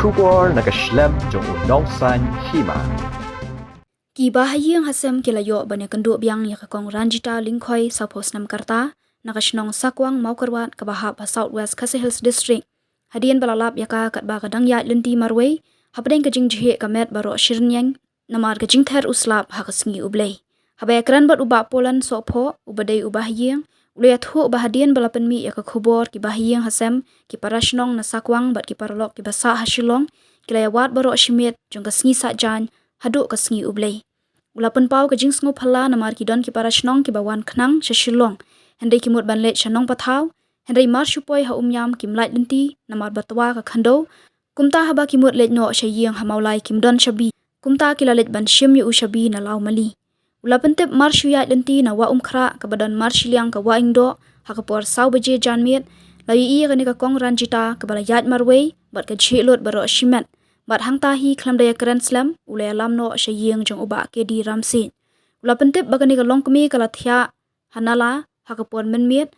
Shubor nakaslem jong unongsan hima. Kibahayang hasem kilayo banyak kenduk biang ya kakong Ranjita Lingkhoi Sapos Nam Karta nakasnong sakwang Maukarwat kabahap South West Khasi Hills District. Hadian balalap yaka kat ba kadang ya lenti marway habdeng kajing jhe kamet baro shirnyang namar kajing ther uslap hakasngi ublay. Habaya kran bat ubak polan sopho ubadai ubahayang ulayat hu bahadian balapan mi yaka khubor kibahayang hasem ki parasnong na sakwang bat ki paralok ki basa hasilong kilayawat baro shimit jong kasngi sajan haduk kasngi ublay. Ulapan pau kajing sngup hala namar ki don ki parasnong ki bawan khnang shashilong hendai ki mut banlet shanong pathaw hendai mar shupoi ha umyam kim light lenti namar batwa ka khando kumta haba ki mut let no shayang hamaulai kim don shabi kumta kilalet ban shim yu shabi na law mali. Ulapan tip mar shuyat lenti na wa umkhra ka badan mar shiliang ka wa ingdo hakapor saw baje janmiet lawi I ka ni ka kong Ranjita ka balayat marway bat ka jhelot baro shimet bat hang tahi klam daya keren slam ulay alam no shayang jong uba ke di ramsin. Ulapan tip bagani ka long kami kala thya hanala hakapor menmiet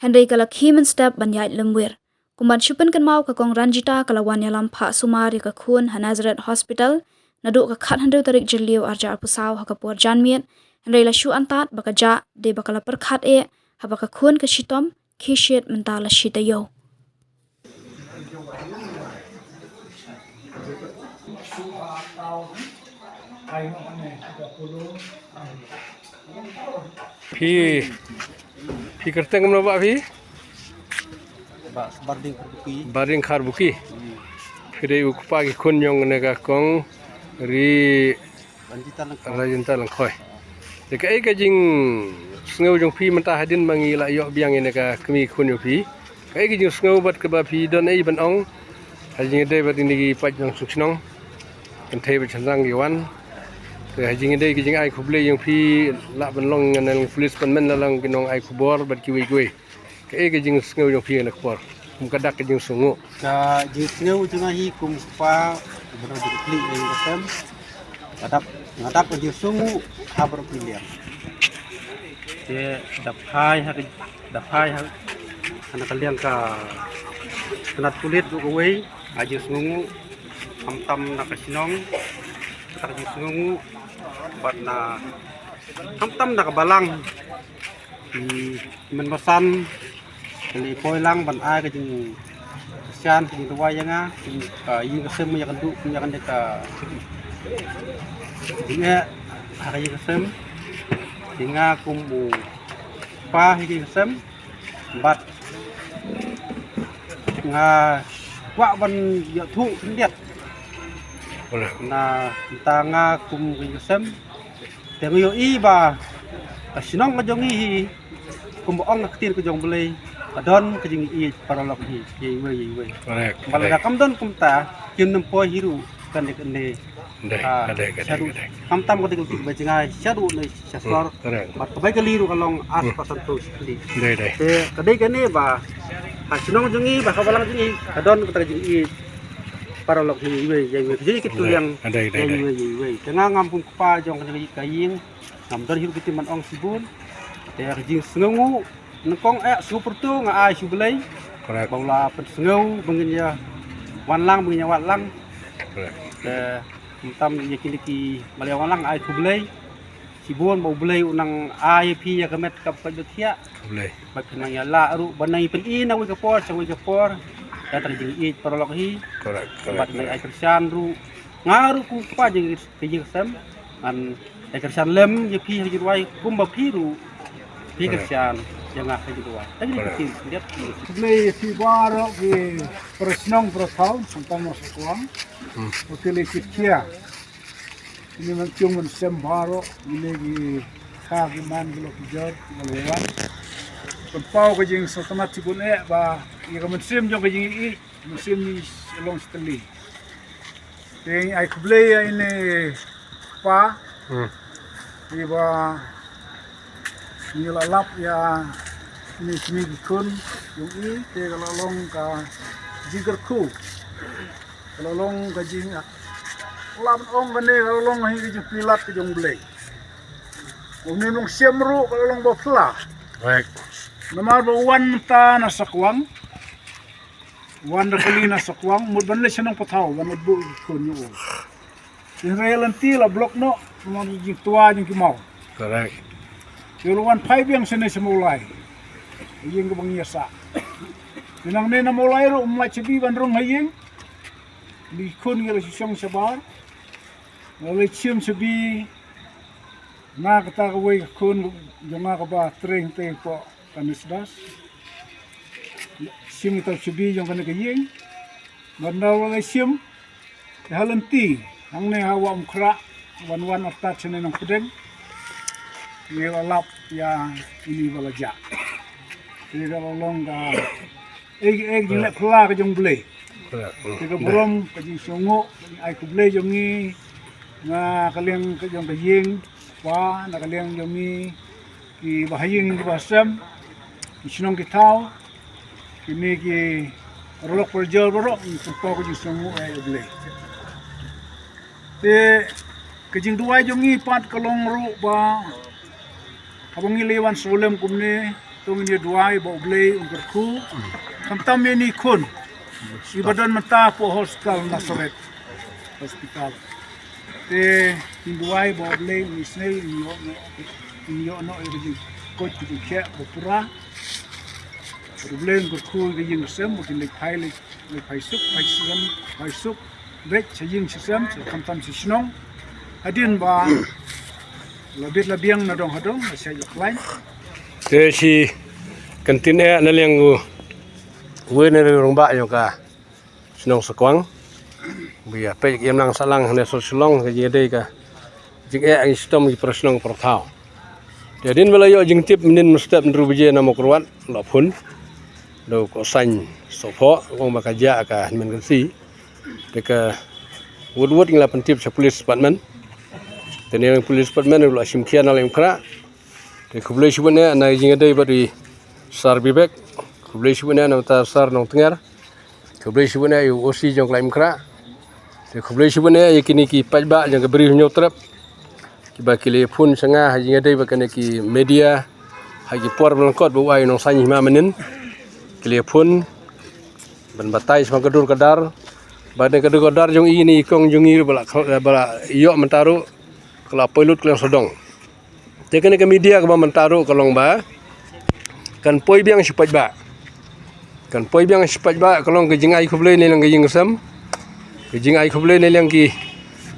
hendai kala khimen step banyat lemwir. Kumban syupen kan mau ka kong Ranjita kalawan yalam pha sumari ka khun Hanazaret Hospital naduk ka khat handau tarik jeliu arja pusaw hakapor janmiet hendai la shu antat baka ja de bakala perkhat e habaka khun ka shitom khishit mentala shitayo. Phi करते हैं हम अभी बारिंग खार बुकी फिर उकपा की खुन योंग ने का कोंग री Ranjita Lingkhoi dekai ka jing sngo jong phi mata hadin mangi la yo biang ne ka kami khun yo phi kai ki jing sngo bat ka ba phi don ai ban ong hajing de bat ni pa jong suksnong kan thai ba chanrang yawan te hajing de ki jing ai khuble jong phi la ban long ngan police pan men la lang ki nong ai khubor bat ki wi kai ka jing sngo jong phi na khubor kum ka dak ka jing sungu ka jing sngo jong hi kum pa bro di klik yang kasem ngadap ke sungu habar pilihan ke dapai anak kalian ka kenat kulit bu kawai aja sungu tam nak kasinong tak sungu bat na tam nak balang di menpesan dari poilang ban ai ke jeng sian di tuwayanga yi kasem ya kan du ya kan deka Hingga hari kesem, hingga kumbu pa hari kesem, bat nga wa ban ya thu lihat, na tanga kum hari kesem, tengu I ba, sinong kajong I, kumbu ong ketir kajong belai, adon kajing I paralok I, yewe. Balaga kamdon kumta, kim nempoi hiru kan dekende. Tam ko tinggal tiba jengai syadu ne syasor bat kebai keliru kalong as pasan terus di kadai kene ba hasinong jengi ba kabalang jengi kadon kita jengi paralog hiwe jadi kitu yang hiwe tengah ngampung kepa jong jengi kaing ngamdon hiru kita man ong sibun ter jing sengu nekong super tu nga ai subelai baula pensengau bengenya wanlang bengenya watlang tam yakin ki Malayawan lang ay kublay sibon mau blay unang IP ya kamet kapag thia kublay bag nang yala ru banay pen wi kapor da terjing I paralok hi correct bat nay ay kersan ru ngaru ku pa jing kiji sem an ay kersan lem ye pi hi wai kumba piru pi kersan yang ngah hi wai tadi ki lihat kublay si baro ki presnong prothau santam sekwang Hotel Kia ini mencium sembaro ini di kagiman gelo kijor melewan pau ke jing otomatis pun ba ia ke musim jong ke jing I musim ni long sekali ting ai kublay ini pa iba ni lalap ya ini sini kun yung I te kalau long ka jigerku kalau long kajing lam ong kene kalau long hi kajing pilat kajing blay uni mong siamru kalau long bafla baik namar bawan ta na sakwang wan da kalina sakwang mud ban le senong patau ban bu kun yu in relan ti la blok no mon ji tua jing ki mau correct yo wan pai biang sene semulai ying bang yasa nang ne na mulai ro umla chibi ban rong haying di kun ngel siong sabar le chim chibi na kata ko we kun jonga ka ba treng te ko kanisdas sim ito chibi jong kana kayeng bandaw le sim halanti ang ne hawa umkra wan afta chene nang pudeng ni lap ya ini balaja ni kalau long ka ek jile khla ka jong ble ke brom ka jing songo ai ku ble jong ni nga kaleng ka jong kayeng wa na kaleng jong ni ki bahaying di basam ki sinong ki tao kini ki rolok perjal borok ni tempo ko jing songo ai ble te ke jing duai jong ni pat kalong ru ba abang ilewan solem kumne tong ni duai ba ble ungker ku kamtam ni kun ibadan mata po hospital Nasaret hospital te duai ba ble ni snei ni yo no e ko ti ke opera ble ungker ku ge jing sem mo le pai suk bet chajing sem kamtam si snong adin ba labit labiang na dong hadong sa yok lain te si kantin e na liang we ne rong ba yo ka Snong Sakwang bia pe yam nang salang ne so silong ke je dei ka jing e ang stom ki prasnong perthau jadi mela yo jing tip min mustap ndru bije na mokrwat lo phun do ko san so pho ngong ba ka ja ka men kan si te ka wud ngla pentip sa police department tene police department lo simkian alim kra te kublai shubane na jing dei bari sar bibek kublai shubane na ta sar nong tengar kublai shubane yu osi jong laim kra te kublai shubane yakini ki pajba jang beri nyotrap ki ba ki phun sanga ha jing dei ba kana ki media ha ki por blangkot bu ai nong sanyi ma menin ki phun ban batai sama kedur kadar badan kedur kadar jong ini kong jong ir bala yo mentaru kalau pelut kelang sodong tekan ke media ke mentaru kalong ba kan poi biang sipat ba kalong ke jingai khuble ne lang ke jing sam ke jingai khuble ne lang ki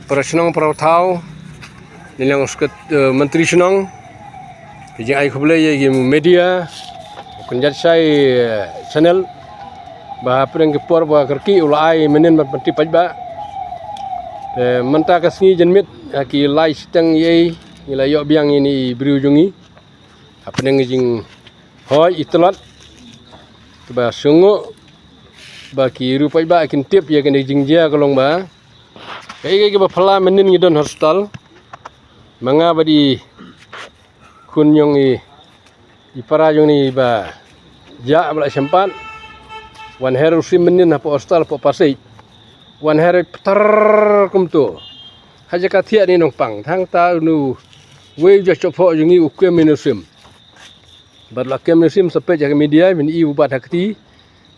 prasnong prathau ne lang sket menteri senong ke jingai khuble ye media kunjat sai channel ba preng ke por ba kerki ulai menen menti pajba menta kasni jenmit ki lai stang ye ila yo biang ini briujungi apa nang jing hoi itlat ba sungo ba ki rupai ba kin tip ya kan jing dia kalong ba kai ba phala menin ngidon hospital manga badi kun yong i para yong ni ba ja bala sempat wan heru sim menin apa hospital po pasai wan heru tar kum tu haja kathia ni nong pang thang ta nu we ja chopo jungi ukem minusim badla kemnusim sampai jaga media min i ubat hakti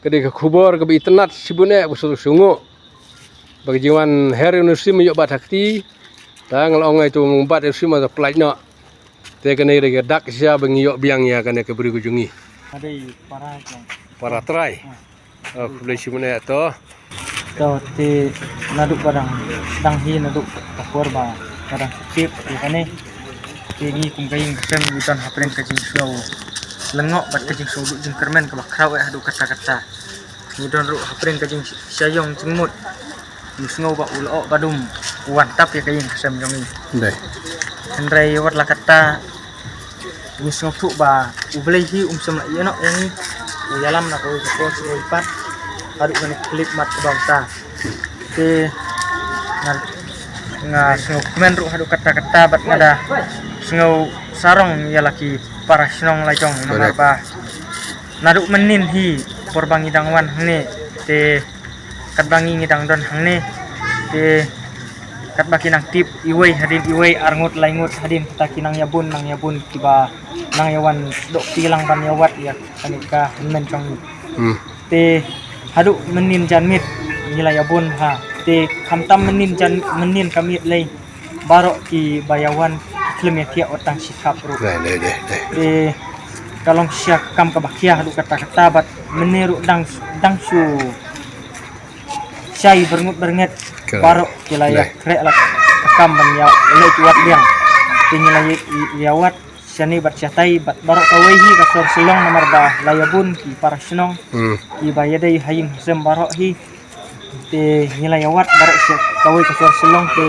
kade ka khubor ka internet sibune busu sungo bagi jiwan heru nusim yo bat hakti ta ngalong ai tu umbat nusim ma plaj no te kane re dak sia bangi yo biang ya kane ke beri jungi Adai para try boleh sibune to kau ti naduk barang dang hi naduk takor ba barang tip ikane tigi kumkaing sem bitan hapren kajing show lengok bat kajing show duk jing kermen ka bakraw adu kata-kata mudan ru hapren kajing sayong jingmut musngau ba ulo badum wantap ya kajing sem jongi dai hendrai wat la kata musngau tu ba ublei hi sem la yeno yang uyalam na ko ipat harus kena klik mat bangsa te nga sengau komen ru hadu kata-kata bat ngada sengau sarong ya laki para senong lajong menapa naduk menin hi porbangi dangwan hangne te katbangi ngidang don hangne te katbaki nang tip iwei hadin iwei arngut laingut hadin taki nang yabun tiba nang yawan dok tilang ban yawat ya kanika men chong te haduk menin janmit nilai abun ha te kamtam menin kamit lay barok ki bayawan kilometer otang sikap ru Đây. te kalong siak kam kabakia haduk kata-kata bat meniru dang su syai bernget Correct. barok kilaya Lai. krek lah kam ban ya lay kuat liang te nilai yawat sani bat syatai bat barok kawehi kasor silong nomor ba layabun ki parasinong ki bayadai haying sem barok hi te nilai awat barok kawai kasor silong te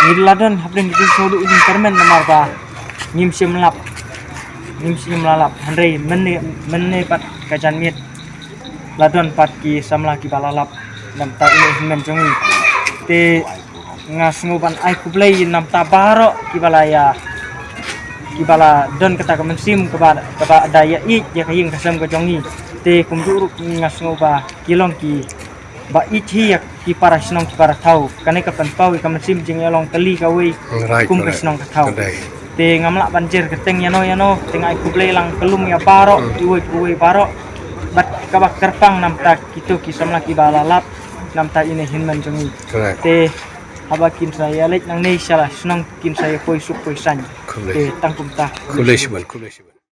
niladon hapren di sodu ujung permen nomor ba ngim sim lalap handai menne pat kajan mit ladon pat ki samla ki balalap nam ta ini himen jongi te ngas ngoban ai kublai nam ta barok ki balaya ibala don kata kemensim keba daya ik ya kaying kasam ke jongi te kumjuruk ngas ngoba kilong ki ba ichi ya ki para sinong ki para tau kane ka penpau ka mensim jing yalong teli ka we kum ka sinong ka tau te ngamla banjir keteng yano tengai kublai lang kelum ya paro kuwe paro bat ka bak terpang nam ta kitu ki samla ki balalap nam ta ini hinman jongi te haba kin saya lek nang nei salah senang kin saya koi sup koi san te tangkum ta Kulesiban.